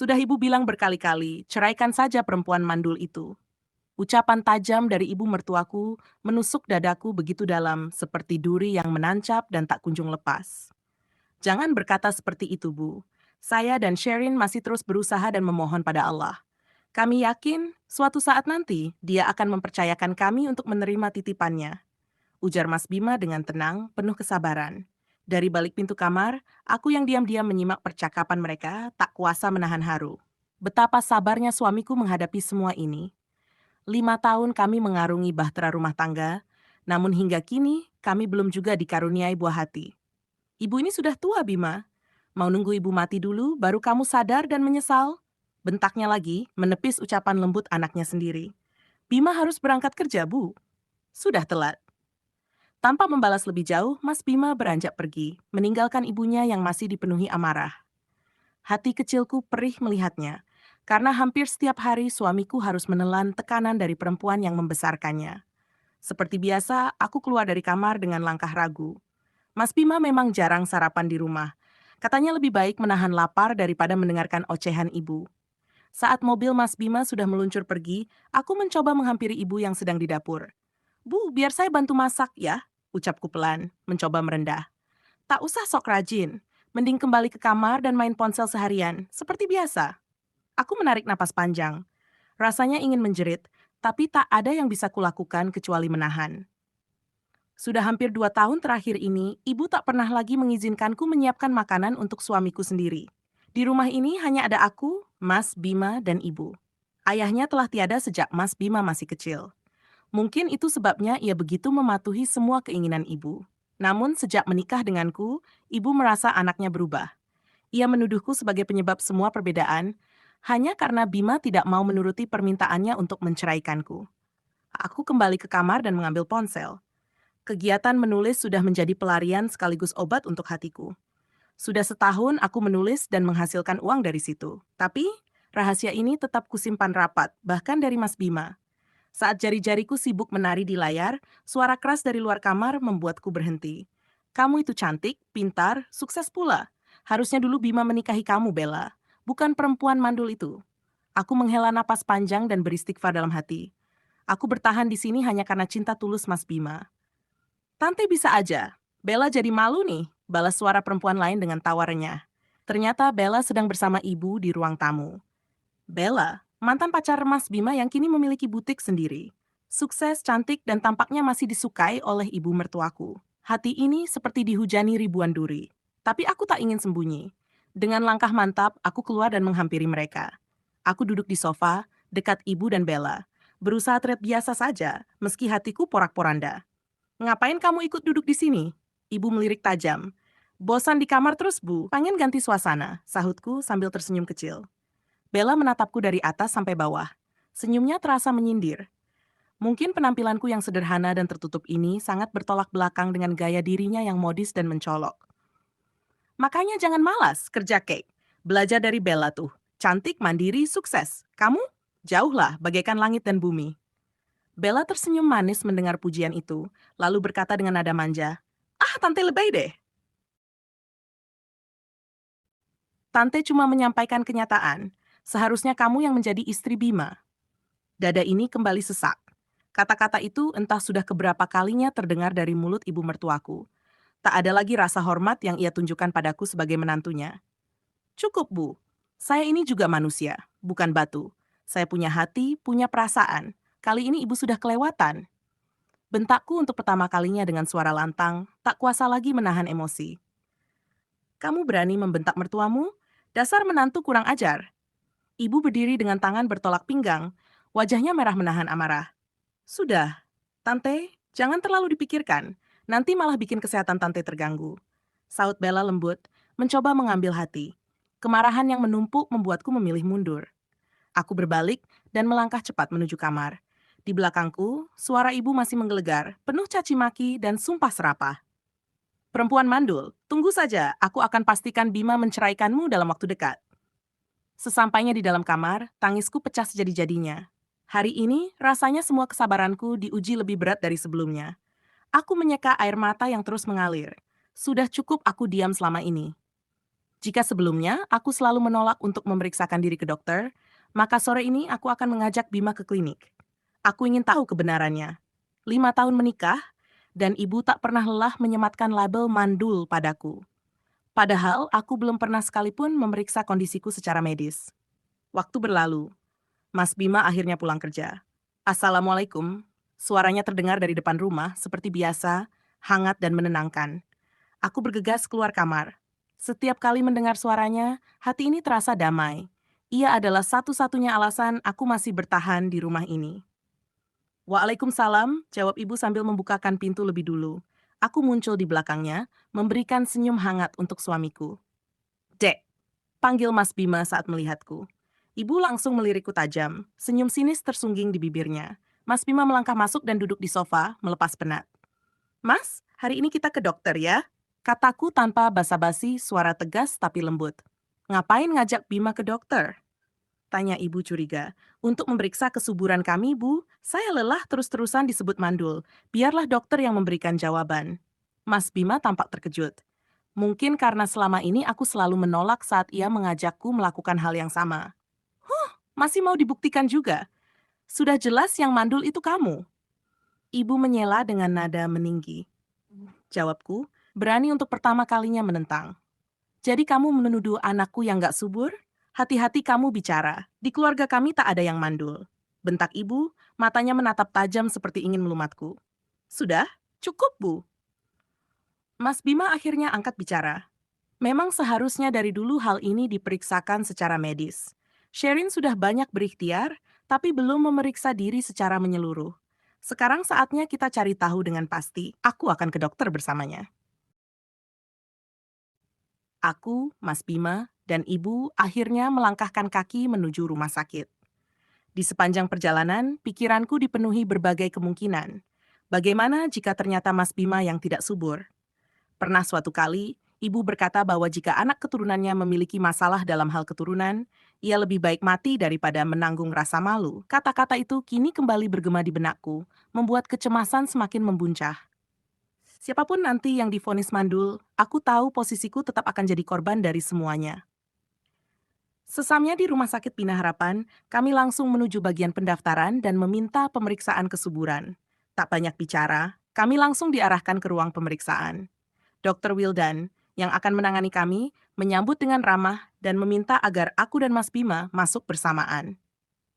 Sudah ibu bilang berkali-kali, ceraikan saja perempuan mandul itu. Ucapan tajam dari ibu mertuaku menusuk dadaku begitu dalam, seperti duri yang menancap dan tak kunjung lepas. Jangan berkata seperti itu, Bu. Saya dan Sherin masih terus berusaha dan memohon pada Allah. Kami yakin suatu saat nanti dia akan mempercayakan kami untuk menerima titipannya. Ujar Mas Bima dengan tenang, penuh kesabaran. Dari balik pintu kamar, aku yang diam-diam menyimak percakapan mereka tak kuasa menahan haru. Betapa sabarnya suamiku menghadapi semua ini. 5 tahun kami mengarungi bahtera rumah tangga, namun hingga kini kami belum juga dikaruniai buah hati. Ibu ini sudah tua, Bima. Mau nunggu ibu mati dulu, baru kamu sadar dan menyesal? Bentaknya lagi, menepis ucapan lembut anaknya sendiri. Bima harus berangkat kerja, Bu. Sudah telat. Tanpa membalas lebih jauh, Mas Bima beranjak pergi, meninggalkan ibunya yang masih dipenuhi amarah. Hati kecilku perih melihatnya, karena hampir setiap hari suamiku harus menelan tekanan dari perempuan yang membesarkannya. Seperti biasa, aku keluar dari kamar dengan langkah ragu. Mas Bima memang jarang sarapan di rumah. Katanya lebih baik menahan lapar daripada mendengarkan ocehan ibu. Saat mobil Mas Bima sudah meluncur pergi, aku mencoba menghampiri ibu yang sedang di dapur. Bu, biar saya bantu masak ya, ucapku pelan, mencoba merendah. Tak usah sok rajin, mending kembali ke kamar dan main ponsel seharian, seperti biasa. Aku menarik napas panjang. Rasanya ingin menjerit, tapi tak ada yang bisa kulakukan kecuali menahan. Sudah hampir 2 tahun terakhir ini, ibu tak pernah lagi mengizinkanku menyiapkan makanan untuk suamiku sendiri. Di rumah ini hanya ada aku, Mas Bima, dan ibu. Ayahnya telah tiada sejak Mas Bima masih kecil. Mungkin itu sebabnya ia begitu mematuhi semua keinginan ibu. Namun sejak menikah denganku, ibu merasa anaknya berubah. Ia menuduhku sebagai penyebab semua perbedaan, hanya karena Bima tidak mau menuruti permintaannya untuk menceraikanku. Aku kembali ke kamar dan mengambil ponsel. Kegiatan menulis sudah menjadi pelarian sekaligus obat untuk hatiku. Sudah setahun aku menulis dan menghasilkan uang dari situ. Tapi, rahasia ini tetap kusimpan rapat, bahkan dari Mas Bima. Saat jari-jariku sibuk menari di layar, suara keras dari luar kamar membuatku berhenti. Kamu itu cantik, pintar, sukses pula. Harusnya dulu Bima menikahi kamu, Bella. Bukan perempuan mandul itu. Aku menghela napas panjang dan beristighfar dalam hati. Aku bertahan di sini hanya karena cinta tulus Mas Bima. Tante bisa aja. Bella jadi malu nih, balas suara perempuan lain dengan tawa renyah. Ternyata Bella sedang bersama ibu di ruang tamu. Bella, mantan pacar Mas Bima yang kini memiliki butik sendiri. Sukses, cantik, dan tampaknya masih disukai oleh ibu mertuaku. Hati ini seperti dihujani ribuan duri. Tapi aku tak ingin sembunyi. Dengan langkah mantap, aku keluar dan menghampiri mereka. Aku duduk di sofa, dekat ibu dan Bella. Berusaha terlihat biasa saja, meski hatiku porak-poranda. Ngapain kamu ikut duduk di sini? Ibu melirik tajam. Bosan di kamar terus, Bu. Pengen ganti suasana, sahutku sambil tersenyum kecil. Bella menatapku dari atas sampai bawah. Senyumnya terasa menyindir. Mungkin penampilanku yang sederhana dan tertutup ini sangat bertolak belakang dengan gaya dirinya yang modis dan mencolok. Makanya jangan malas, kerja cake. Belajar dari Bella tuh. Cantik, mandiri, sukses. Kamu? Jauhlah, bagaikan langit dan bumi. Bella tersenyum manis mendengar pujian itu, lalu berkata dengan nada manja, "Ah, Tante lebay deh. Tante cuma menyampaikan kenyataan. Seharusnya kamu yang menjadi istri Bima." Dada ini kembali sesak. Kata-kata itu entah sudah keberapa kalinya terdengar dari mulut ibu mertuaku. Tak ada lagi rasa hormat yang ia tunjukkan padaku sebagai menantunya. Cukup, Bu. Saya ini juga manusia, bukan batu. Saya punya hati, punya perasaan. Kali ini ibu sudah kelewatan. Bentakku untuk pertama kalinya dengan suara lantang, tak kuasa lagi menahan emosi. Kamu berani membentak mertuamu? Dasar menantu kurang ajar. Ibu berdiri dengan tangan bertolak pinggang, wajahnya merah menahan amarah. Sudah, Tante, jangan terlalu dipikirkan. Nanti malah bikin kesehatan Tante terganggu. Saut Bella lembut, mencoba mengambil hati. Kemarahan yang menumpuk membuatku memilih mundur. Aku berbalik dan melangkah cepat menuju kamar. Di belakangku, suara ibu masih menggelegar, penuh caci maki dan sumpah serapah. Perempuan mandul, tunggu saja, aku akan pastikan Bima menceraikanmu dalam waktu dekat. Sesampainya di dalam kamar, tangisku pecah sejadi-jadinya. Hari ini, rasanya semua kesabaranku diuji lebih berat dari sebelumnya. Aku menyeka air mata yang terus mengalir. Sudah cukup aku diam selama ini. Jika sebelumnya aku selalu menolak untuk memeriksakan diri ke dokter, maka sore ini aku akan mengajak Bima ke klinik. Aku ingin tahu kebenarannya. 5 tahun menikah, dan ibu tak pernah lelah menyematkan label mandul padaku. Padahal aku belum pernah sekalipun memeriksa kondisiku secara medis. Waktu berlalu, Mas Bima akhirnya pulang kerja. Assalamualaikum. Suaranya terdengar dari depan rumah seperti biasa, hangat dan menenangkan. Aku bergegas keluar kamar. Setiap kali mendengar suaranya, hati ini terasa damai. Ia adalah satu-satunya alasan aku masih bertahan di rumah ini. Waalaikumsalam, jawab ibu sambil membukakan pintu lebih dulu. Aku muncul di belakangnya, memberikan senyum hangat untuk suamiku. Dek, panggil Mas Bima saat melihatku. Ibu langsung melirikku tajam, senyum sinis tersungging di bibirnya. Mas Bima melangkah masuk dan duduk di sofa, melepas penat. Mas, hari ini kita ke dokter ya? Kataku tanpa basa-basi, suara tegas tapi lembut. Ngapain ngajak Bima ke dokter? Tanya ibu curiga. Untuk memeriksa kesuburan kami, Bu. Saya lelah terus-terusan disebut mandul. Biarlah dokter yang memberikan jawaban. Mas Bima tampak terkejut. Mungkin karena selama ini aku selalu menolak saat ia mengajakku melakukan hal yang sama. Masih mau dibuktikan juga? Sudah jelas yang mandul itu kamu. Ibu menyela dengan nada meninggi. Jawabku, berani untuk pertama kalinya menentang. Jadi kamu menuduh anakku yang gak subur? Hati-hati kamu bicara. Di keluarga kami tak ada yang mandul. Bentak ibu, matanya menatap tajam seperti ingin melumatku. Sudah? Cukup, Bu. Mas Bima akhirnya angkat bicara. Memang seharusnya dari dulu hal ini diperiksakan secara medis. Sherin sudah banyak berikhtiar, tapi belum memeriksa diri secara menyeluruh. Sekarang saatnya kita cari tahu dengan pasti. Aku akan ke dokter bersamanya. Aku, Mas Bima, dan ibu akhirnya melangkahkan kaki menuju rumah sakit. Di sepanjang perjalanan, pikiranku dipenuhi berbagai kemungkinan. Bagaimana jika ternyata Mas Bima yang tidak subur? Pernah suatu kali, ibu berkata bahwa jika anak keturunannya memiliki masalah dalam hal keturunan, ia lebih baik mati daripada menanggung rasa malu. Kata-kata itu kini kembali bergema di benakku, membuat kecemasan semakin membuncah. Siapapun nanti yang divonis mandul, aku tahu posisiku tetap akan jadi korban dari semuanya. Sesamanya di Rumah Sakit Bina Harapan, kami langsung menuju bagian pendaftaran dan meminta pemeriksaan kesuburan. Tak banyak bicara, kami langsung diarahkan ke ruang pemeriksaan. Dr. Wildan, yang akan menangani kami, menyambut dengan ramah dan meminta agar aku dan Mas Bima masuk bersamaan.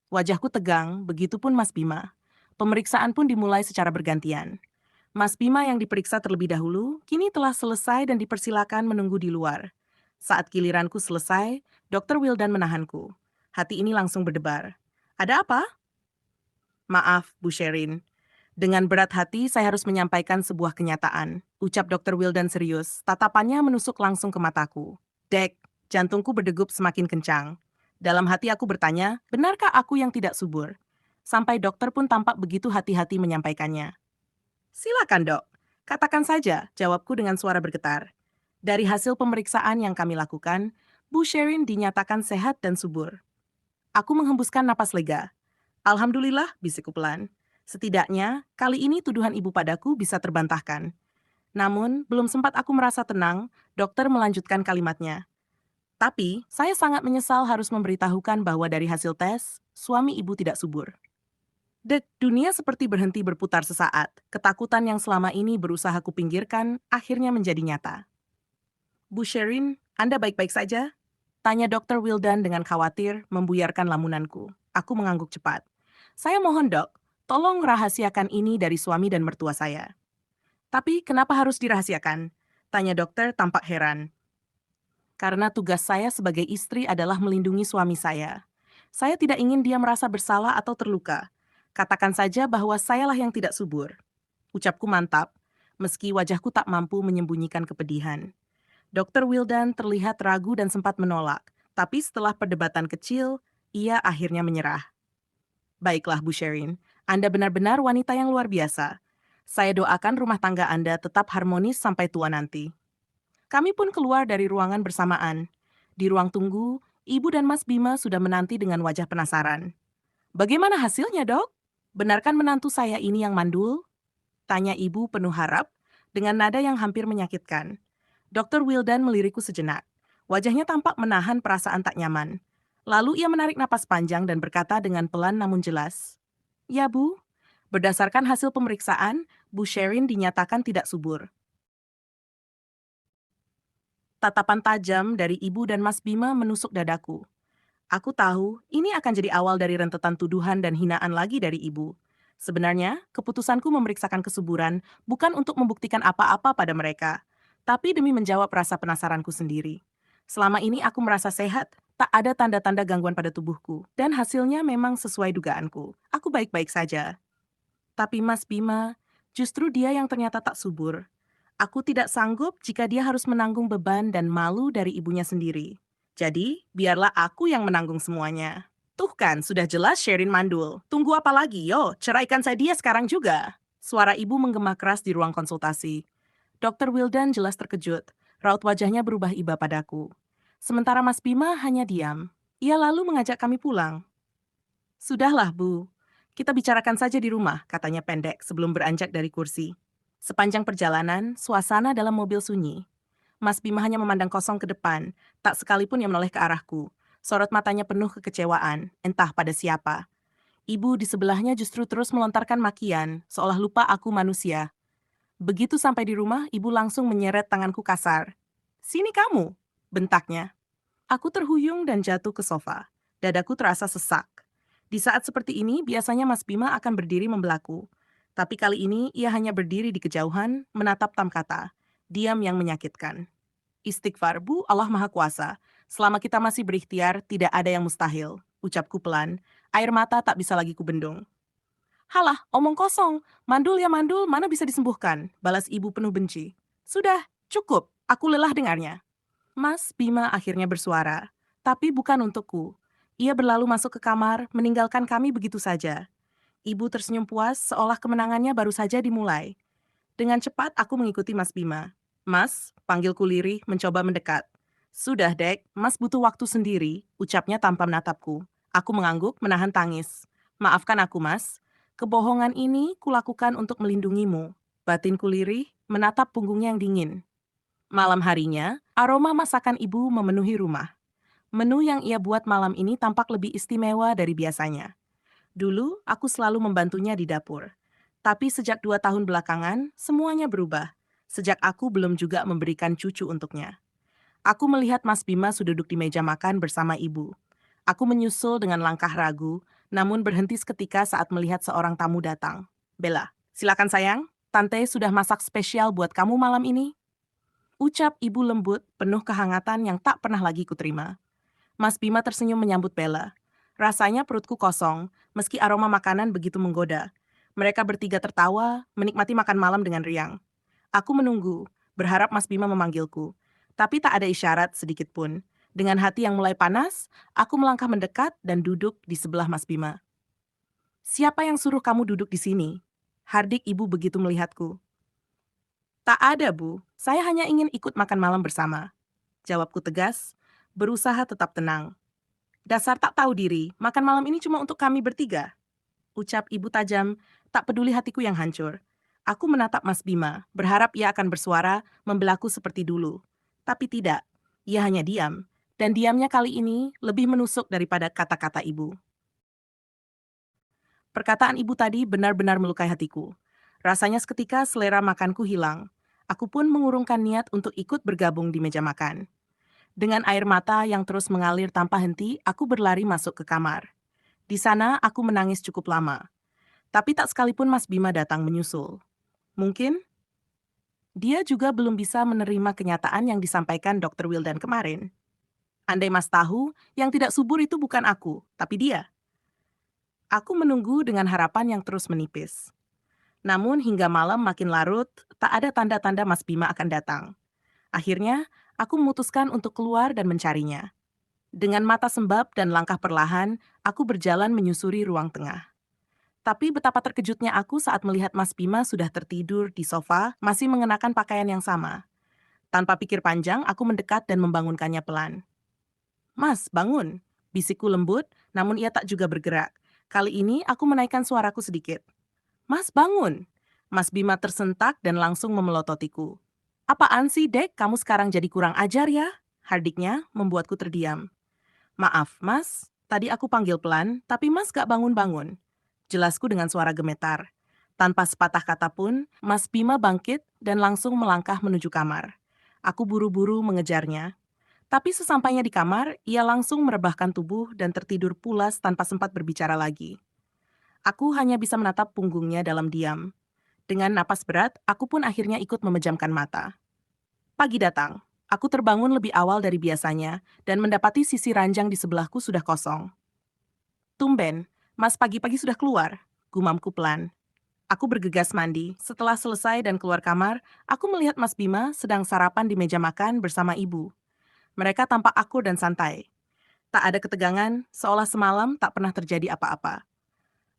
Wajahku tegang, begitupun Mas Bima. Pemeriksaan pun dimulai secara bergantian. Mas Bima yang diperiksa terlebih dahulu, kini telah selesai dan dipersilakan menunggu di luar. Saat giliranku selesai, Dr. Wildan menahanku. Hati ini langsung berdebar. Ada apa? Maaf, Bu Sherin. Dengan berat hati, saya harus menyampaikan sebuah kenyataan. Ucap Dr. Wildan serius, tatapannya menusuk langsung ke mataku. Dek, jantungku berdegup semakin kencang. Dalam hati aku bertanya, benarkah aku yang tidak subur? Sampai dokter pun tampak begitu hati-hati menyampaikannya. Silakan dok, katakan saja, jawabku dengan suara bergetar. Dari hasil pemeriksaan yang kami lakukan, Bu Sherin dinyatakan sehat dan subur. Aku menghembuskan napas lega. Alhamdulillah, bisikku pelan. Setidaknya, kali ini tuduhan ibu padaku bisa terbantahkan. Namun, belum sempat aku merasa tenang, dokter melanjutkan kalimatnya. Tapi, saya sangat menyesal harus memberitahukan bahwa dari hasil tes, suami ibu tidak subur. Dek, dunia seperti berhenti berputar sesaat. Ketakutan yang selama ini berusaha kupinggirkan, akhirnya menjadi nyata. Bu Sherin, Anda baik-baik saja? Tanya Dr. Wildan dengan khawatir, membuyarkan lamunanku. Aku mengangguk cepat. Saya mohon dok, tolong rahasiakan ini dari suami dan mertua saya. Tapi kenapa harus dirahasiakan? Tanya dokter tampak heran. Karena tugas saya sebagai istri adalah melindungi suami saya. Saya tidak ingin dia merasa bersalah atau terluka. Katakan saja bahwa sayalah yang tidak subur. Ucapku mantap, meski wajahku tak mampu menyembunyikan kepedihan. Dr. Wildan terlihat ragu dan sempat menolak, tapi setelah perdebatan kecil, ia akhirnya menyerah. Baiklah Bu Sherin, Anda benar-benar wanita yang luar biasa. Saya doakan rumah tangga Anda tetap harmonis sampai tua nanti. Kami pun keluar dari ruangan bersamaan. Di ruang tunggu, Ibu dan Mas Bima sudah menanti dengan wajah penasaran. Bagaimana hasilnya, dok? Benarkan menantu saya ini yang mandul? Tanya ibu penuh harap, dengan nada yang hampir menyakitkan. Dr. Wildan melirikku sejenak. Wajahnya tampak menahan perasaan tak nyaman. Lalu ia menarik napas panjang dan berkata dengan pelan namun jelas, "Ya, Bu. Berdasarkan hasil pemeriksaan, Bu Sherin dinyatakan tidak subur." Tatapan tajam dari ibu dan Mas Bima menusuk dadaku. Aku tahu ini akan jadi awal dari rentetan tuduhan dan hinaan lagi dari ibu. Sebenarnya, keputusanku memeriksakan kesuburan bukan untuk membuktikan apa-apa pada mereka, tapi demi menjawab rasa penasaranku sendiri. Selama ini aku merasa sehat, tak ada tanda-tanda gangguan pada tubuhku, dan hasilnya memang sesuai dugaanku. Aku baik-baik saja. Tapi Mas Bima, justru dia yang ternyata tak subur. Aku tidak sanggup jika dia harus menanggung beban dan malu dari ibunya sendiri. Jadi, biarlah aku yang menanggung semuanya. Tuh kan, sudah jelas Sherin mandul. Tunggu apa lagi, yo, ceraikan saya dia sekarang juga. Suara ibu menggema keras di ruang konsultasi. Dokter Wildan jelas terkejut. Raut wajahnya berubah iba padaku. Sementara Mas Bima hanya diam. Ia lalu mengajak kami pulang. Sudahlah, Bu. Kita bicarakan saja di rumah, katanya pendek sebelum beranjak dari kursi. Sepanjang perjalanan, suasana dalam mobil sunyi. Mas Bima hanya memandang kosong ke depan, tak sekalipun yang menoleh ke arahku. Sorot matanya penuh kekecewaan, entah pada siapa. Ibu di sebelahnya justru terus melontarkan makian, seolah lupa aku manusia. Begitu sampai di rumah, ibu langsung menyeret tanganku kasar. "Sini kamu," bentaknya. Aku terhuyung dan jatuh ke sofa. Dadaku terasa sesak. Di saat seperti ini, biasanya Mas Bima akan berdiri membelaku. Tapi kali ini, ia hanya berdiri di kejauhan, menatap Tamkata. Diam yang menyakitkan. "Istighfar, Bu, Allah Maha Kuasa. Selama kita masih berikhtiar, tidak ada yang mustahil," ucapku pelan. Air mata tak bisa lagi kubendung. "Halah, omong kosong. Mandul ya mandul, mana bisa disembuhkan?" balas ibu penuh benci. "Sudah, cukup. Aku lelah dengarnya." Mas Bima akhirnya bersuara, tapi bukan untukku. Ia berlalu masuk ke kamar, meninggalkan kami begitu saja. Ibu tersenyum puas, seolah kemenangannya baru saja dimulai. Dengan cepat aku mengikuti Mas Bima. "Mas," panggilku lirih, mencoba mendekat. "Sudah, Dek, Mas butuh waktu sendiri," ucapnya tanpa menatapku. Aku mengangguk, menahan tangis. "Maafkan aku, Mas. Kebohongan ini kulakukan untuk melindungimu." Batinku lirih, menatap punggungnya yang dingin. Malam harinya, aroma masakan ibu memenuhi rumah. Menu yang ia buat malam ini tampak lebih istimewa dari biasanya. Dulu, aku selalu membantunya di dapur. Tapi sejak 2 tahun belakangan, semuanya berubah. Sejak aku belum juga memberikan cucu untuknya. Aku melihat Mas Bima sudah duduk di meja makan bersama ibu. Aku menyusul dengan langkah ragu, namun berhenti seketika saat melihat seorang tamu datang. "Bella, silakan sayang. Tante sudah masak spesial buat kamu malam ini." Ucap ibu lembut, penuh kehangatan yang tak pernah lagi kuterima. Mas Bima tersenyum menyambut Bella. Rasanya perutku kosong, meski aroma makanan begitu menggoda. Mereka bertiga tertawa, menikmati makan malam dengan riang. Aku menunggu, berharap Mas Bima memanggilku. Tapi tak ada isyarat sedikit pun. Dengan hati yang mulai panas, aku melangkah mendekat dan duduk di sebelah Mas Bima. "Siapa yang suruh kamu duduk di sini?" Hardik ibu begitu melihatku. "Tak ada, Bu. Saya hanya ingin ikut makan malam bersama." Jawabku tegas, berusaha tetap tenang. "Dasar tak tahu diri, makan malam ini cuma untuk kami bertiga." Ucap ibu tajam, tak peduli hatiku yang hancur. Aku menatap Mas Bima, berharap ia akan bersuara, membelaku seperti dulu. Tapi tidak, ia hanya diam. Dan diamnya kali ini lebih menusuk daripada kata-kata ibu. Perkataan ibu tadi benar-benar melukai hatiku. Rasanya seketika selera makanku hilang. Aku pun mengurungkan niat untuk ikut bergabung di meja makan. Dengan air mata yang terus mengalir tanpa henti, aku berlari masuk ke kamar. Di sana aku menangis cukup lama. Tapi tak sekalipun Mas Bima datang menyusul. Mungkin dia juga belum bisa menerima kenyataan yang disampaikan Dokter Wildan kemarin. Andai Mas tahu, yang tidak subur itu bukan aku, tapi dia. Aku menunggu dengan harapan yang terus menipis. Namun hingga malam makin larut, tak ada tanda-tanda Mas Bima akan datang. Akhirnya, aku memutuskan untuk keluar dan mencarinya. Dengan mata sembab dan langkah perlahan, aku berjalan menyusuri ruang tengah. Tapi betapa terkejutnya aku saat melihat Mas Bima sudah tertidur di sofa, masih mengenakan pakaian yang sama. Tanpa pikir panjang, aku mendekat dan membangunkannya pelan. "Mas, bangun!" Bisikku lembut, namun ia tak juga bergerak. Kali ini aku menaikkan suaraku sedikit. "Mas, bangun!" Mas Bima tersentak dan langsung memelototiku. "Apaan sih, Dek? Kamu sekarang jadi kurang ajar ya?" Hardiknya membuatku terdiam. Maaf, Mas. Tadi aku panggil pelan, tapi Mas gak bangun-bangun. Jelasku dengan suara gemetar. Tanpa sepatah kata pun, Mas Bima bangkit dan langsung melangkah menuju kamar. Aku buru-buru mengejarnya. Tapi sesampainya di kamar, ia langsung merebahkan tubuh dan tertidur pulas tanpa sempat berbicara lagi. Aku hanya bisa menatap punggungnya dalam diam. Dengan napas berat, aku pun akhirnya ikut memejamkan mata. Pagi datang. Aku terbangun lebih awal dari biasanya dan mendapati sisi ranjang di sebelahku sudah kosong. Tumben, Mas pagi-pagi sudah keluar, gumamku pelan. Aku bergegas mandi. Setelah selesai dan keluar kamar, aku melihat Mas Bima sedang sarapan di meja makan bersama ibu. Mereka tampak akur dan santai. Tak ada ketegangan, seolah semalam tak pernah terjadi apa-apa.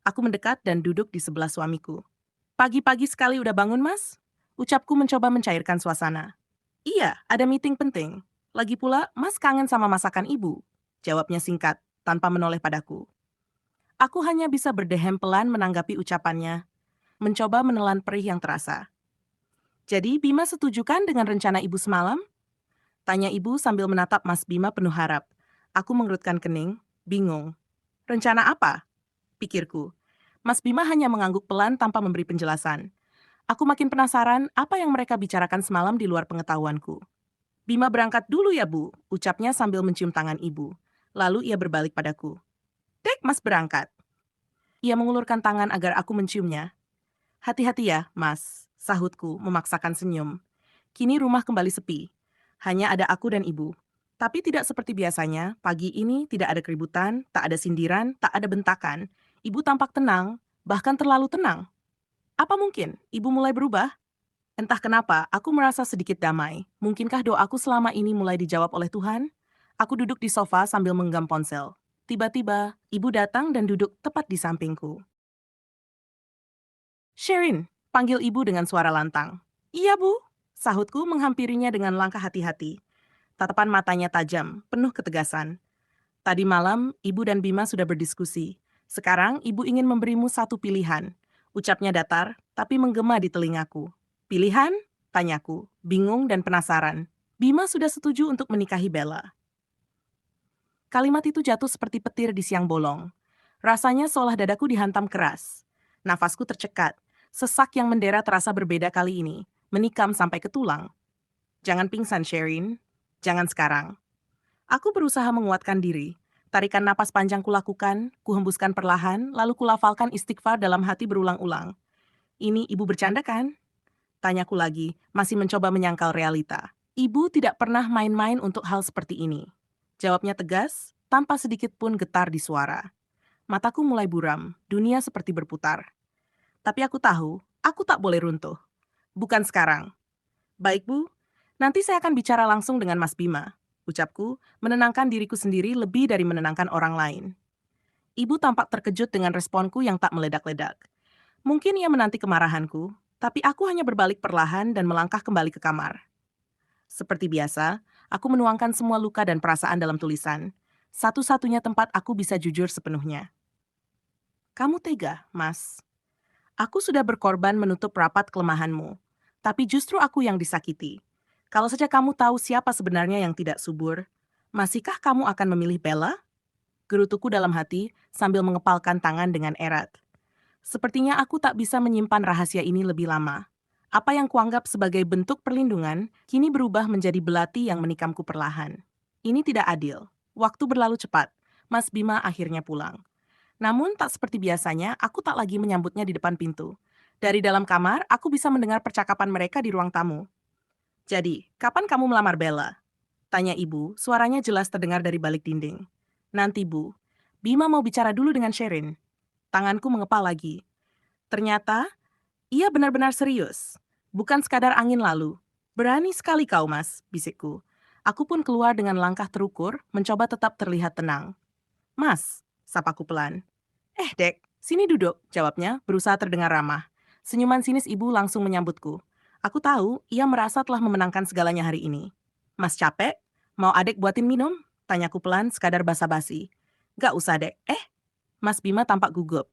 Aku mendekat dan duduk di sebelah suamiku. Pagi-pagi sekali udah bangun, Mas? Ucapku mencoba mencairkan suasana. Iya, ada meeting penting. Lagi pula, Mas kangen sama masakan ibu. Jawabnya singkat, tanpa menoleh padaku. Aku hanya bisa berdehem pelan menanggapi ucapannya, mencoba menelan perih yang terasa. Jadi, Bima setuju kan dengan rencana ibu semalam? Tanya ibu sambil menatap Mas Bima penuh harap. Aku mengerutkan kening, bingung. Rencana apa? Pikirku. Mas Bima hanya mengangguk pelan tanpa memberi penjelasan. Aku makin penasaran apa yang mereka bicarakan semalam di luar pengetahuanku. Bima berangkat dulu ya, Bu, ucapnya sambil mencium tangan ibu. Lalu ia berbalik padaku. Dek, Mas berangkat. Ia mengulurkan tangan agar aku menciumnya. Hati-hati ya, Mas, sahutku memaksakan senyum. Kini rumah kembali sepi. Hanya ada aku dan ibu. Tapi tidak seperti biasanya, pagi ini tidak ada keributan, tak ada sindiran, tak ada bentakan. Ibu tampak tenang, bahkan terlalu tenang. Apa mungkin ibu mulai berubah? Entah kenapa, aku merasa sedikit damai. Mungkinkah doaku selama ini mulai dijawab oleh Tuhan? Aku duduk di sofa sambil menggenggam ponsel. Tiba-tiba, ibu datang dan duduk tepat di sampingku. Sherin, panggil ibu dengan suara lantang. Iya, Bu. Sahutku menghampirinya dengan langkah hati-hati. Tatapan matanya tajam, penuh ketegasan. Tadi malam, ibu dan Bima sudah berdiskusi. Sekarang, ibu ingin memberimu satu pilihan. Ucapnya datar, tapi menggema di telingaku. Pilihan? Tanyaku, bingung dan penasaran. Bima sudah setuju untuk menikahi Bella. Kalimat itu jatuh seperti petir di siang bolong. Rasanya seolah dadaku dihantam keras. Nafasku tercekat. Sesak yang mendera terasa berbeda kali ini, menikam sampai ke tulang. Jangan pingsan, Sherin. Jangan sekarang. Aku berusaha menguatkan diri. Tarikan napas panjang kulakukan, kuhembuskan perlahan, lalu kulafalkan istighfar dalam hati berulang-ulang. Ini ibu bercanda kan? Tanyaku lagi, masih mencoba menyangkal realita. Ibu tidak pernah main-main untuk hal seperti ini. Jawabnya tegas, tanpa sedikit pun getar di suara. Mataku mulai buram, dunia seperti berputar. Tapi aku tahu, aku tak boleh runtuh. Bukan sekarang. Baik, Bu. Nanti saya akan bicara langsung dengan Mas Bima. Ucapku, menenangkan diriku sendiri lebih dari menenangkan orang lain. Ibu tampak terkejut dengan responku yang tak meledak-ledak. Mungkin ia menanti kemarahanku, tapi aku hanya berbalik perlahan dan melangkah kembali ke kamar. Seperti biasa, aku menuangkan semua luka dan perasaan dalam tulisan. Satu-satunya tempat aku bisa jujur sepenuhnya. Kamu tega, Mas. Aku sudah berkorban menutup rapat kelemahanmu. Tapi justru aku yang disakiti. Kalau saja kamu tahu siapa sebenarnya yang tidak subur, masihkah kamu akan memilih Bella? Gerutuku dalam hati sambil mengepalkan tangan dengan erat. Sepertinya aku tak bisa menyimpan rahasia ini lebih lama. Apa yang kuanggap sebagai bentuk perlindungan, kini berubah menjadi belati yang menikamku perlahan. Ini tidak adil. Waktu berlalu cepat. Mas Bima akhirnya pulang. Namun tak seperti biasanya, aku tak lagi menyambutnya di depan pintu. Dari dalam kamar, aku bisa mendengar percakapan mereka di ruang tamu. Jadi, kapan kamu melamar Bella? Tanya ibu, suaranya jelas terdengar dari balik dinding. Nanti, Bu. Bima mau bicara dulu dengan Sherin. Tanganku mengepal lagi. Ternyata, ia benar-benar serius. Bukan sekadar angin lalu. Berani sekali kau, Mas, bisikku. Aku pun keluar dengan langkah terukur, mencoba tetap terlihat tenang. Mas, sapaku pelan. Dek, sini duduk, jawabnya, berusaha terdengar ramah. Senyuman sinis ibu langsung menyambutku. Aku tahu, ia merasa telah memenangkan segalanya hari ini. Mas capek? Mau adek buatin minum? Tanyaku pelan, sekadar basa-basi. Gak usah, dek. Mas Bima tampak gugup.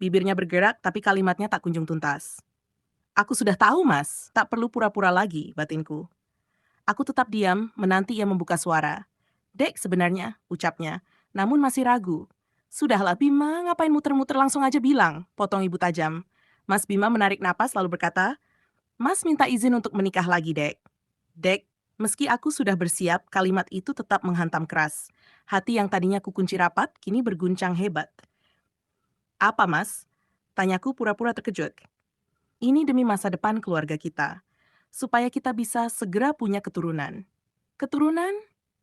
Bibirnya bergerak, tapi kalimatnya tak kunjung tuntas. Aku sudah tahu, Mas. Tak perlu pura-pura lagi, batinku. Aku tetap diam, menanti ia membuka suara. Dek, sebenarnya, ucapnya, namun masih ragu. Sudahlah Bima, ngapain muter-muter, langsung aja bilang, potong ibu tajam. Mas Bima menarik napas lalu berkata, Mas minta izin untuk menikah lagi, Dek. Dek, meski aku sudah bersiap, kalimat itu tetap menghantam keras. Hati yang tadinya kukunci rapat, kini berguncang hebat. Apa, Mas? Tanyaku pura-pura terkejut. Ini demi masa depan keluarga kita. Supaya kita bisa segera punya keturunan. Keturunan?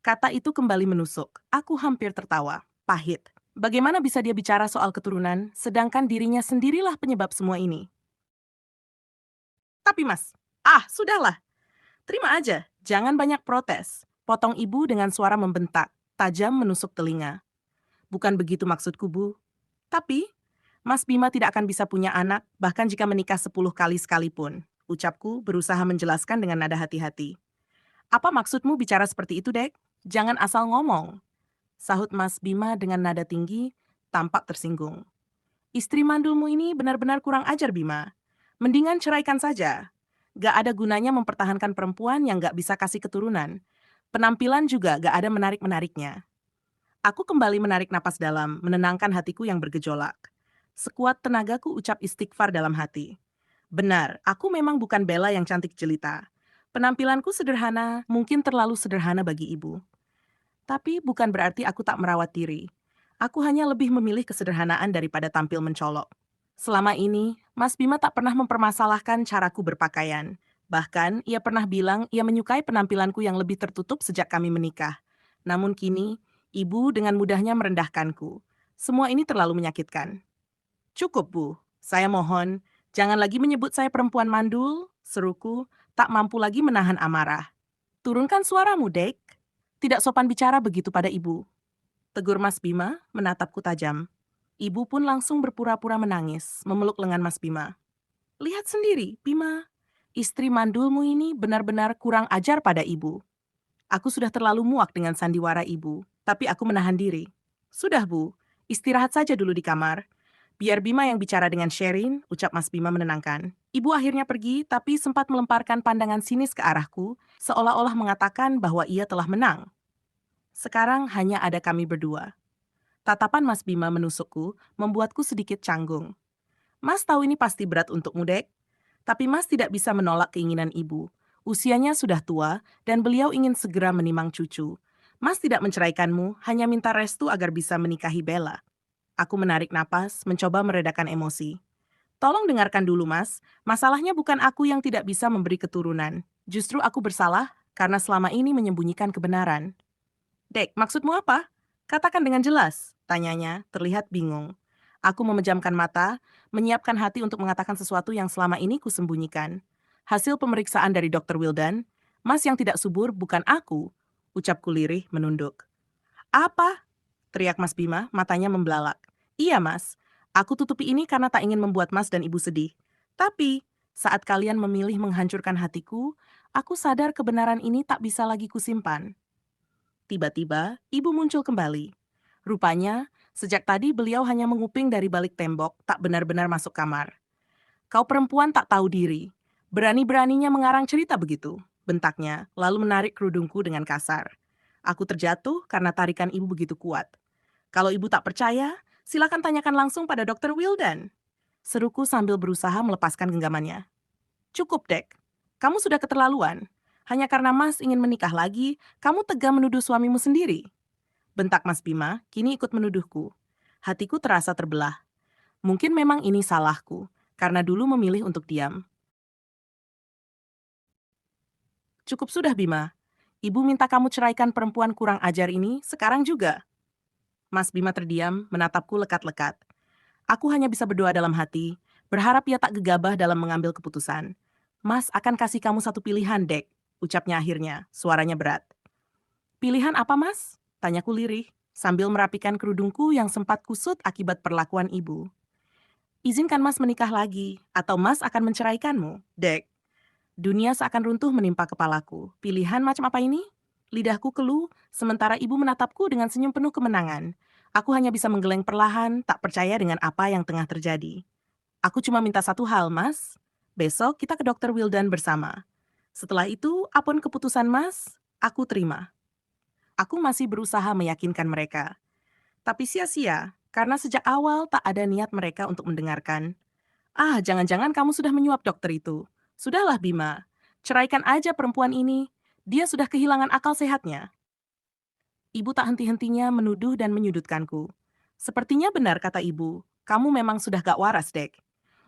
Kata itu kembali menusuk. Aku hampir tertawa. Pahit. Bagaimana bisa dia bicara soal keturunan, sedangkan dirinya sendirilah penyebab semua ini? Tapi Mas, sudahlah. Terima aja, jangan banyak protes. Potong ibu dengan suara membentak, tajam menusuk telinga. Bukan begitu maksudku, Bu. Tapi, Mas Bima tidak akan bisa punya anak, bahkan jika menikah 10 kali sekalipun. Ucapku berusaha menjelaskan dengan nada hati-hati. Apa maksudmu bicara seperti itu, Dek? Jangan asal ngomong. Sahut Mas Bima dengan nada tinggi, tampak tersinggung. Istri mandulmu ini benar-benar kurang ajar, Bima. Mendingan ceraikan saja. Gak ada gunanya mempertahankan perempuan yang gak bisa kasih keturunan. Penampilan juga gak ada menarik-menariknya. Aku kembali menarik napas dalam, menenangkan hatiku yang bergejolak. Sekuat tenagaku ucap istighfar dalam hati. Benar, aku memang bukan Bella yang cantik jelita. Penampilanku sederhana, mungkin terlalu sederhana bagi ibu. Tapi bukan berarti aku tak merawat diri. Aku hanya lebih memilih kesederhanaan daripada tampil mencolok. Selama ini, Mas Bima tak pernah mempermasalahkan caraku berpakaian. Bahkan, ia pernah bilang ia menyukai penampilanku yang lebih tertutup sejak kami menikah. Namun kini, ibu dengan mudahnya merendahkanku. Semua ini terlalu menyakitkan. Cukup, Bu. Saya mohon, jangan lagi menyebut saya perempuan mandul, seruku, tak mampu lagi menahan amarah. Turunkan suaramu, Dek. Tidak sopan bicara begitu pada ibu. Tegur Mas Bima, menatapku tajam. Ibu pun langsung berpura-pura menangis, memeluk lengan Mas Bima. Lihat sendiri, Bima. Istri mandulmu ini benar-benar kurang ajar pada ibu. Aku sudah terlalu muak dengan sandiwara ibu, tapi aku menahan diri. Sudah, Bu. Istirahat saja dulu di kamar. Biar Bima yang bicara dengan Sherin, ucap Mas Bima menenangkan. Ibu akhirnya pergi, tapi sempat melemparkan pandangan sinis ke arahku, seolah-olah mengatakan bahwa ia telah menang. Sekarang hanya ada kami berdua. Tatapan Mas Bima menusukku, membuatku sedikit canggung. Mas tahu ini pasti berat untukmu, Dek. Tapi Mas tidak bisa menolak keinginan ibu. Usianya sudah tua, dan beliau ingin segera menimang cucu. Mas tidak menceraikanmu, hanya minta restu agar bisa menikahi Bella. Aku menarik napas, mencoba meredakan emosi. Tolong dengarkan dulu, Mas. Masalahnya bukan aku yang tidak bisa memberi keturunan. Justru aku bersalah karena selama ini menyembunyikan kebenaran. Dek, maksudmu apa? Katakan dengan jelas, tanyanya, terlihat bingung. Aku memejamkan mata, menyiapkan hati untuk mengatakan sesuatu yang selama ini kusembunyikan. Hasil pemeriksaan dari Dr. Wildan, Mas yang tidak subur bukan aku, ucapku lirih menunduk. Apa? Teriak Mas Bima, matanya membelalak. Iya, Mas. Aku tutupi ini karena tak ingin membuat Mas dan Ibu sedih. Tapi, saat kalian memilih menghancurkan hatiku, aku sadar kebenaran ini tak bisa lagi kusimpan. Tiba-tiba, ibu muncul kembali. Rupanya, sejak tadi beliau hanya menguping dari balik tembok, tak benar-benar masuk kamar. Kau perempuan tak tahu diri. Berani-beraninya mengarang cerita begitu, bentaknya, lalu menarik kerudungku dengan kasar. Aku terjatuh karena tarikan ibu begitu kuat. Kalau ibu tak percaya, silakan tanyakan langsung pada Dr. Wildan. Seruku sambil berusaha melepaskan genggamannya. Cukup, Dek. Kamu sudah keterlaluan. Hanya karena Mas ingin menikah lagi, kamu tega menuduh suamimu sendiri. Bentak Mas Bima, kini ikut menuduhku. Hatiku terasa terbelah. Mungkin memang ini salahku, karena dulu memilih untuk diam. Cukup sudah, Bima. Ibu minta kamu ceraikan perempuan kurang ajar ini sekarang juga. Mas Bima terdiam, menatapku lekat-lekat. Aku hanya bisa berdoa dalam hati, berharap ia tak gegabah dalam mengambil keputusan. Mas akan kasih kamu satu pilihan, Dek, ucapnya akhirnya, suaranya berat. Pilihan apa, Mas? Tanyaku lirih, sambil merapikan kerudungku yang sempat kusut akibat perlakuan ibu. Izinkan Mas menikah lagi, atau Mas akan menceraikanmu, Dek. Dunia seakan runtuh menimpa kepalaku. Pilihan macam apa ini? Lidahku keluh, sementara ibu menatapku dengan senyum penuh kemenangan. Aku hanya bisa menggeleng perlahan, tak percaya dengan apa yang tengah terjadi. Aku cuma minta satu hal, Mas. Besok kita ke Dr. Wildan bersama. Setelah itu, apapun keputusan Mas, aku terima. Aku masih berusaha meyakinkan mereka. Tapi sia-sia, karena sejak awal tak ada niat mereka untuk mendengarkan. Ah, jangan-jangan kamu sudah menyuap dokter itu. Sudahlah Bima, ceraikan aja perempuan ini. Dia sudah kehilangan akal sehatnya. Ibu tak henti-hentinya menuduh dan menyudutkanku. Sepertinya benar kata ibu, kamu memang sudah gak waras, Dek.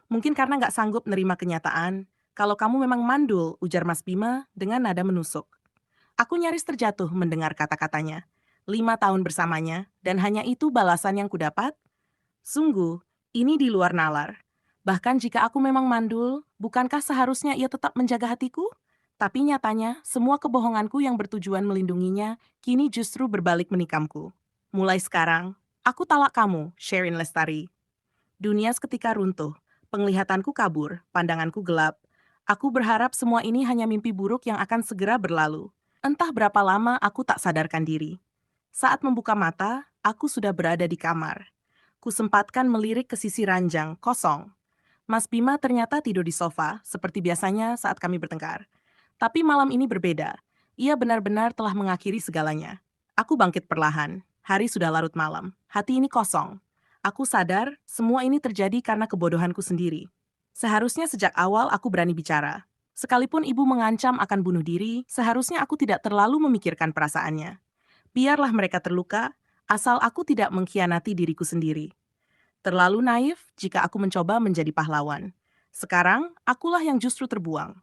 Mungkin karena gak sanggup nerima kenyataan, kalau kamu memang mandul, ujar Mas Bima dengan nada menusuk. Aku nyaris terjatuh mendengar kata-katanya. 5 tahun bersamanya, dan hanya itu balasan yang kudapat? Sungguh, ini di luar nalar. Bahkan jika aku memang mandul, bukankah seharusnya ia tetap menjaga hatiku? Tapi nyatanya, semua kebohonganku yang bertujuan melindunginya, kini justru berbalik menikamku. Mulai sekarang, aku talak kamu, Sherin Lestari. Dunia seketika runtuh, penglihatanku kabur, pandanganku gelap. Aku berharap semua ini hanya mimpi buruk yang akan segera berlalu. Entah berapa lama aku tak sadarkan diri. Saat membuka mata, aku sudah berada di kamar. Kusempatkan melirik ke sisi ranjang, kosong. Mas Bima ternyata tidur di sofa, seperti biasanya saat kami bertengkar. Tapi malam ini berbeda. Ia benar-benar telah mengakhiri segalanya. Aku bangkit perlahan. Hari sudah larut malam. Hati ini kosong. Aku sadar semua ini terjadi karena kebodohanku sendiri. Seharusnya sejak awal aku berani bicara. Sekalipun ibu mengancam akan bunuh diri, seharusnya aku tidak terlalu memikirkan perasaannya. Biarlah mereka terluka, asal aku tidak mengkhianati diriku sendiri. Terlalu naif jika aku mencoba menjadi pahlawan. Sekarang, akulah yang justru terbuang.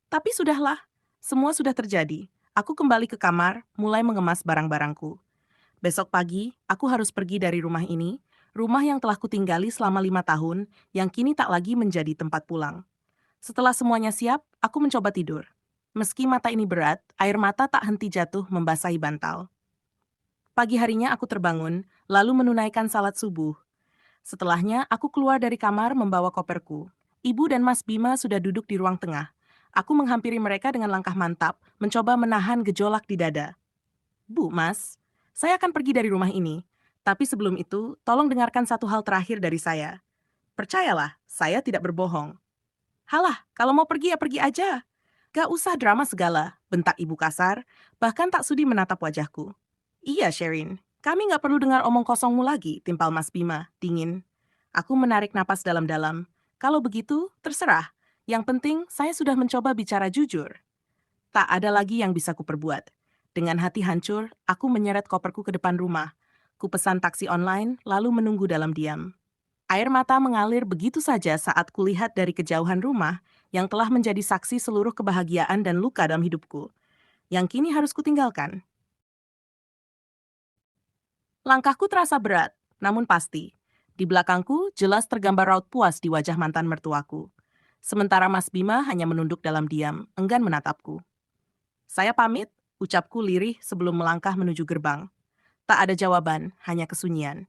Tapi sudahlah, semua sudah terjadi. Aku kembali ke kamar, mulai mengemas barang-barangku. Besok pagi, aku harus pergi dari rumah ini, rumah yang telah kutinggali selama 5 tahun, yang kini tak lagi menjadi tempat pulang. Setelah semuanya siap, aku mencoba tidur. Meski mata ini berat, air mata tak henti jatuh membasahi bantal. Pagi harinya aku terbangun, lalu menunaikan salat subuh. Setelahnya, aku keluar dari kamar membawa koperku. Ibu dan Mas Bima sudah duduk di ruang tengah. Aku menghampiri mereka dengan langkah mantap, mencoba menahan gejolak di dada. Bu, Mas, saya akan pergi dari rumah ini. Tapi sebelum itu, tolong dengarkan satu hal terakhir dari saya. Percayalah, saya tidak berbohong. Halah, kalau mau pergi ya pergi aja. Gak usah drama segala, bentak ibu kasar, bahkan tak sudi menatap wajahku. Iya, Sherin, kami gak perlu dengar omong kosongmu lagi, timpal Mas Bima, dingin. Aku menarik napas dalam-dalam. Kalau begitu, terserah. Yang penting, saya sudah mencoba bicara jujur. Tak ada lagi yang bisa kuperbuat. Dengan hati hancur, aku menyeret koperku ke depan rumah. Kupesan taksi online, lalu menunggu dalam diam. Air mata mengalir begitu saja saat kulihat dari kejauhan rumah yang telah menjadi saksi seluruh kebahagiaan dan luka dalam hidupku, yang kini harus kutinggalkan. Langkahku terasa berat, namun pasti. Di belakangku jelas tergambar raut puas di wajah mantan mertuaku. Sementara Mas Bima hanya menunduk dalam diam, enggan menatapku. Saya pamit, ucapku lirih sebelum melangkah menuju gerbang. Tak ada jawaban, hanya kesunyian.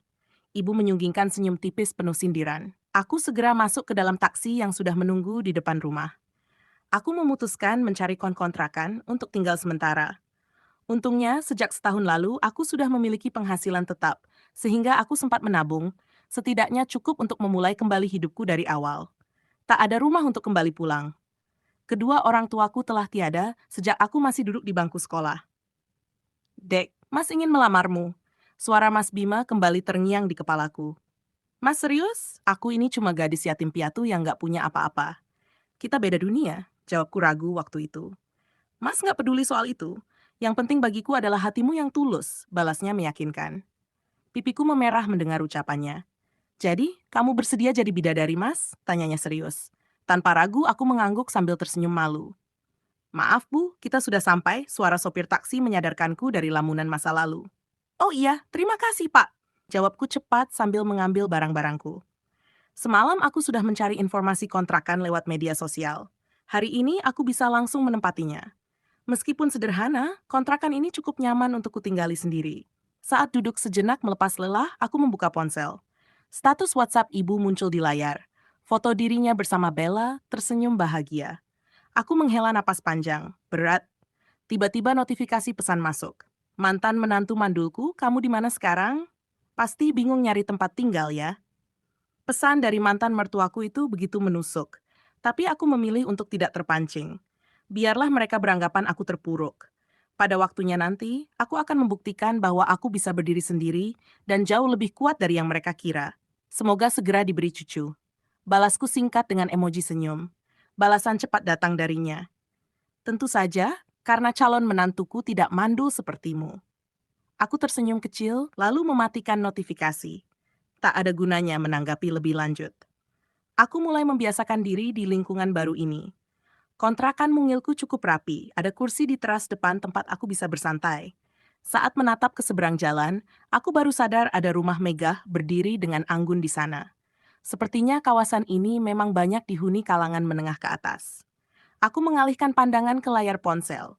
Ibu menyunggingkan senyum tipis penuh sindiran. Aku segera masuk ke dalam taksi yang sudah menunggu di depan rumah. Aku memutuskan mencari kontrakan untuk tinggal sementara. Untungnya, sejak setahun lalu aku sudah memiliki penghasilan tetap, sehingga aku sempat menabung, setidaknya cukup untuk memulai kembali hidupku dari awal. Tak ada rumah untuk kembali pulang. Kedua orang tuaku telah tiada sejak aku masih duduk di bangku sekolah. Dek, Mas ingin melamarmu. Suara Mas Bima kembali terngiang di kepalaku. Mas serius? Aku ini cuma gadis yatim piatu yang gak punya apa-apa. Kita beda dunia, jawabku ragu waktu itu. Mas gak peduli soal itu. Yang penting bagiku adalah hatimu yang tulus, balasnya meyakinkan. Pipiku memerah mendengar ucapannya. Jadi, kamu bersedia jadi bidadari, Mas? Tanyanya serius. Tanpa ragu, aku mengangguk sambil tersenyum malu. Maaf, Bu, kita sudah sampai, suara sopir taksi menyadarkanku dari lamunan masa lalu. Oh iya, terima kasih, Pak. Jawabku cepat sambil mengambil barang-barangku. Semalam aku sudah mencari informasi kontrakan lewat media sosial. Hari ini aku bisa langsung menempatinya. Meskipun sederhana, kontrakan ini cukup nyaman untuk kutinggali sendiri. Saat duduk sejenak melepas lelah, aku membuka ponsel. Status WhatsApp ibu muncul di layar. Foto dirinya bersama Bella tersenyum bahagia. Aku menghela napas panjang, berat. Tiba-tiba notifikasi pesan masuk. Mantan menantu mandulku, kamu di mana sekarang? Pasti bingung nyari tempat tinggal ya. Pesan dari mantan mertuaku itu begitu menusuk. Tapi aku memilih untuk tidak terpancing. Biarlah mereka beranggapan aku terpuruk. Pada waktunya nanti, aku akan membuktikan bahwa aku bisa berdiri sendiri dan jauh lebih kuat dari yang mereka kira. Semoga segera diberi cucu. Balasku singkat dengan emoji senyum. Balasan cepat datang darinya. Tentu saja, karena calon menantuku tidak mandul sepertimu. Aku tersenyum kecil, lalu mematikan notifikasi. Tak ada gunanya menanggapi lebih lanjut. Aku mulai membiasakan diri di lingkungan baru ini. Kontrakan mungilku cukup rapi, ada kursi di teras depan tempat aku bisa bersantai. Saat menatap ke seberang jalan, aku baru sadar ada rumah megah berdiri dengan anggun di sana. Sepertinya kawasan ini memang banyak dihuni kalangan menengah ke atas. Aku mengalihkan pandangan ke layar ponsel,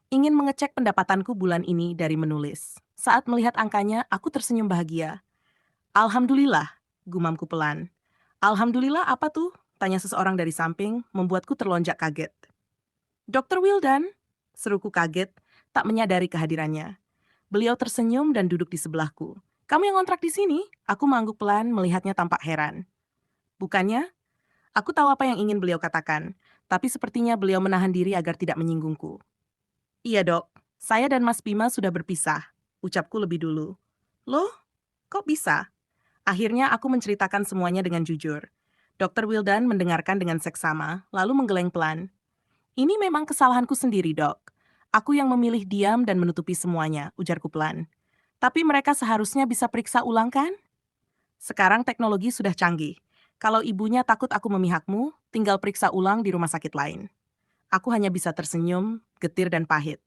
ingin mengecek pendapatanku bulan ini dari menulis. Saat melihat angkanya, aku tersenyum bahagia. Alhamdulillah, gumamku pelan. Alhamdulillah apa tuh? Tanya seseorang dari samping, membuatku terlonjak kaget. Dokter Wildan, seruku kaget, tak menyadari kehadirannya. Beliau tersenyum dan duduk di sebelahku. Kamu yang ngontrak di sini? Aku mengangguk pelan melihatnya tampak heran. Bukannya, aku tahu apa yang ingin beliau katakan, tapi sepertinya beliau menahan diri agar tidak menyinggungku. Iya dok, saya dan Mas Bima sudah berpisah, ucapku lebih dulu. Loh, kok bisa? Akhirnya aku menceritakan semuanya dengan jujur. Dokter Wildan mendengarkan dengan seksama, lalu menggeleng pelan. Ini memang kesalahanku sendiri, dok. Aku yang memilih diam dan menutupi semuanya, ujarku pelan. Tapi mereka seharusnya bisa periksa ulang kan? Sekarang teknologi sudah canggih. Kalau ibunya takut aku memihakmu, tinggal periksa ulang di rumah sakit lain. Aku hanya bisa tersenyum, getir dan pahit.